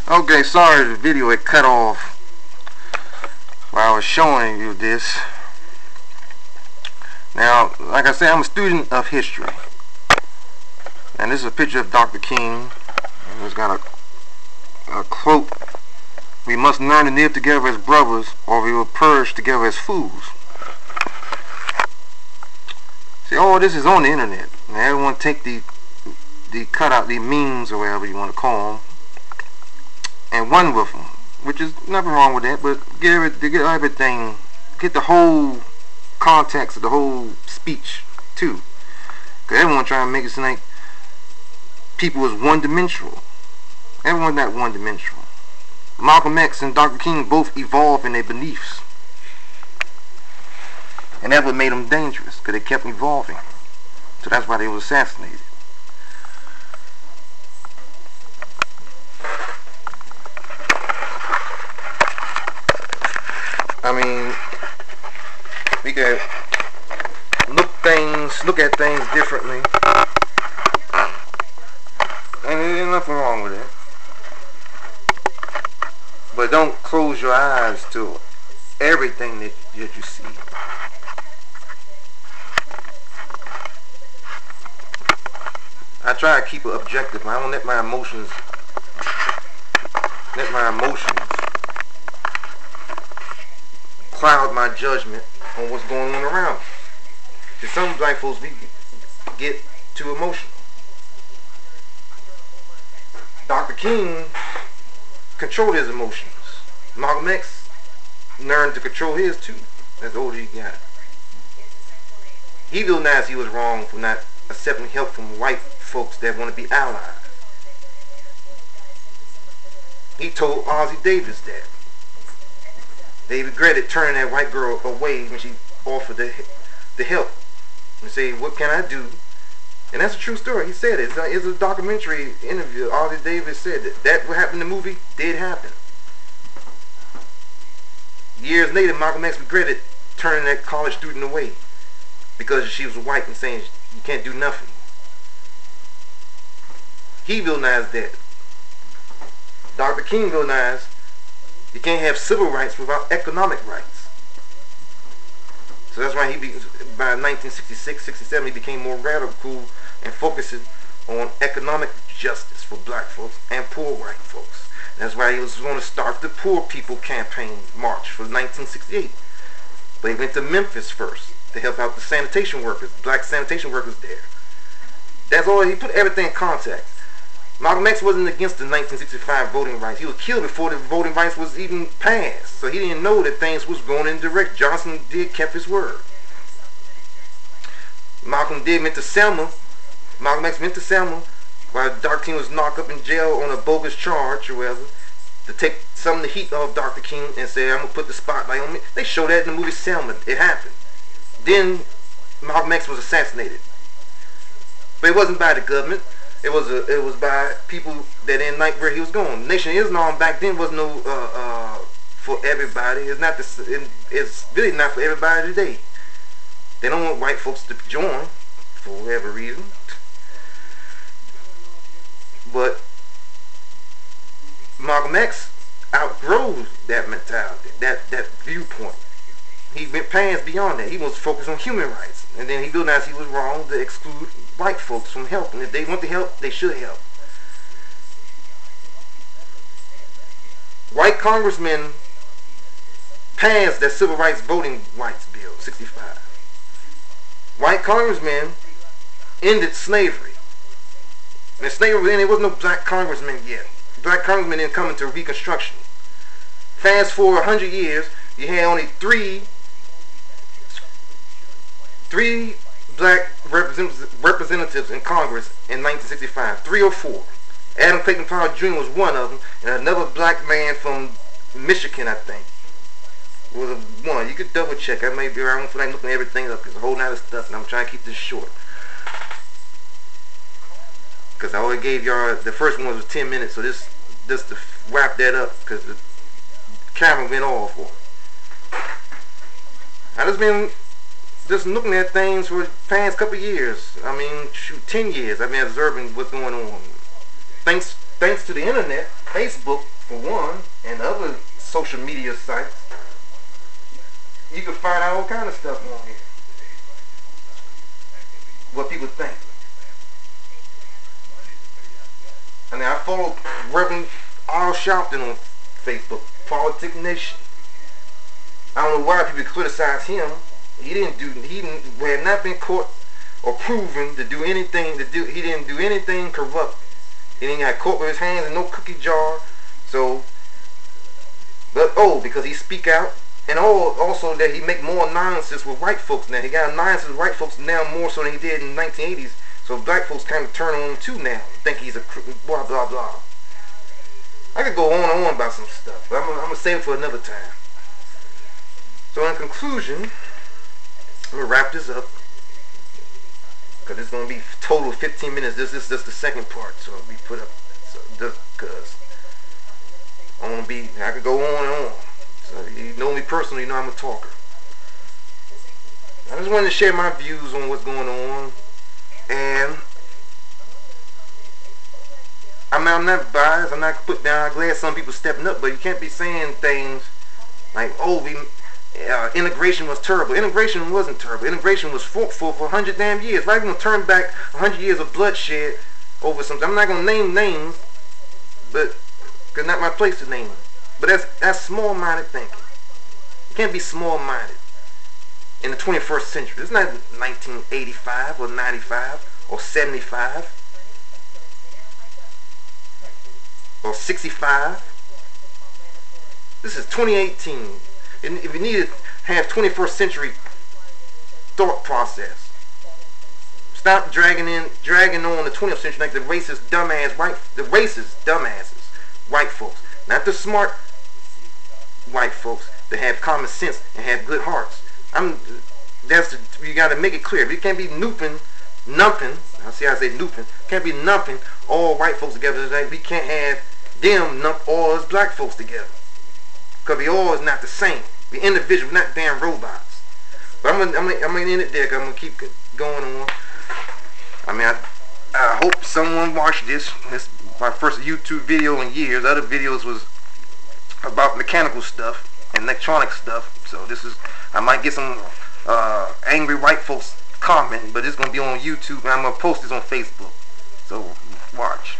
Okay, sorry the video it cut off while I was showing you this. Now, like I said, I'm a student of history. And this is a picture of Dr. King. And it's got a quote: "We must learn to live together as brothers, or we will perish together as fools." See, all this is on the internet. Now, everyone take the cut out, the memes or whatever you want to call them, and run with them, which is nothing wrong with that. But get everything, get the whole context of the whole speech too, because everyone trying to make it seem like people is one-dimensional. Everyone's not one-dimensional. Malcolm X and Dr. King both evolved in their beliefs, and that's what made them dangerous, because they kept evolving. So that's why they were assassinated. I mean, we can look at things differently, and there's nothing wrong with it. But don't close your eyes to everything that you see. I try to keep it objective. I don't let my emotions cloud my judgment on what's going on around me. Because some black folks get too emotional. Dr. King controlled his emotions. Malcolm X learned to control his too, as the older he got. He realized he was wrong for not accepting help from white folks that want to be allies. He told Ozzie Davis that. They regretted turning that white girl away when she offered the help. And say, "What can I do?" And that's a true story. He said it. It's a documentary interview. Ozzie Davis said that what happened in the movie did happen. Years later, Malcolm X regretted turning that college student away because she was white and saying you can't do nothing. He realized that. Dr. King realized you can't have civil rights without economic rights. So that's why by 1966, 67, he became more radical and focusing on economic justice for black folks and poor white folks. That's why he was going to start the Poor People Campaign March for 1968. But he went to Memphis first to help out the sanitation workers, black sanitation workers there. That's all. He put everything in context. Malcolm X wasn't against the 1965 voting rights. He was killed before the voting rights was even passed. So he didn't know that things was going in direct. Johnson kept his word. Malcolm went to Selma. Malcolm X went to Selma while Dr. King was knocked up in jail on a bogus charge or whatever, to take some of the heat off Dr. King and say, "I'm going to put the spotlight on me." They showed that in the movie Selma. It happened. Then Malcolm X was assassinated. But it wasn't by the government. It was by people that didn't like where he was going. Nation of Islam back then was no for everybody. It's really not for everybody today. They don't want white folks to join for whatever reason. But Malcolm X outgrows that mentality, that viewpoint. He went past beyond that. He was focused on human rights. And then he realized he was wrong to exclude white folks from help. And if they want to help, they should help. White congressmen passed that Civil Rights Voting Rights Bill, 65. White congressmen ended slavery. And slavery, then there was no black congressmen yet. Black congressmen didn't come into Reconstruction. Fast forward 100 years, you had only three black representatives in Congress in 1965. 3 or 4. Adam Clayton Powell Jr. was one of them, and another black man from Michigan, I think, was one. You could double check. I may be around for like looking everything up. There's a whole lot of stuff, and I'm trying to keep this short. Because I already gave y'all, the first one was 10 minutes, so this to wrap that up, because the camera went off. I just been looking at things for the past couple years. I mean, shoot, 10 years I've been observing what's going on. Thanks to the internet, Facebook, for one, and other social media sites, you can find out all kind of stuff on here. What people think. I mean, I follow Reverend Al Sharpton on Facebook, Politic Nation. I don't know why people criticize him. He had not been caught or proven to do anything he didn't do anything corrupt. He didn't got caught with his hands in no cookie jar. So, but because he speak out, and also that he make more nonsense with white folks now. He got nonsense with white folks now more so than he did in the 1980s. So black folks kind of turn on him too now. Think he's a blah blah blah. I could go on and on about some stuff, but I'm gonna save it for another time. So in conclusion, I'm gonna wrap this up because it's gonna be total 15 minutes. This is just the second part, so it'll be put up. So just because I could go on and on. So you know me personally, you know I'm a talker. I just wanted to share my views on what's going on, and I'm not biased. I'm not put down. I'm glad some people stepping up, but you can't be saying things like, integration was terrible. Integration wasn't terrible. Integration was for 100 damn years. Right? We're gonna turn back 100 years of bloodshed over something. I'm not gonna name names, but it's not my place to name them. But that's small-minded thinking. You can't be small-minded in the 21st century. It's not 1985 or 95 or 75 or 65. This is 2018. And if you need to have 21st century thought process, stop dragging on the 20th century like the racist dumbasses, white folks, not the smart white folks that have common sense and have good hearts. You got to make it clear. You can't be numping. I see how I say numping. Can't be numping all white folks together. Like we can't have them nump all us black folks together. Because we all is not the same. We individuals, we're not damn robots. But I'm gonna end it there because I'm gonna keep going on. I mean, I hope someone watched this. This is my first YouTube video in years. Other videos was about mechanical stuff and electronic stuff. So I might get some angry white folks commenting, but it's gonna be on YouTube and I'm gonna post this on Facebook. So watch.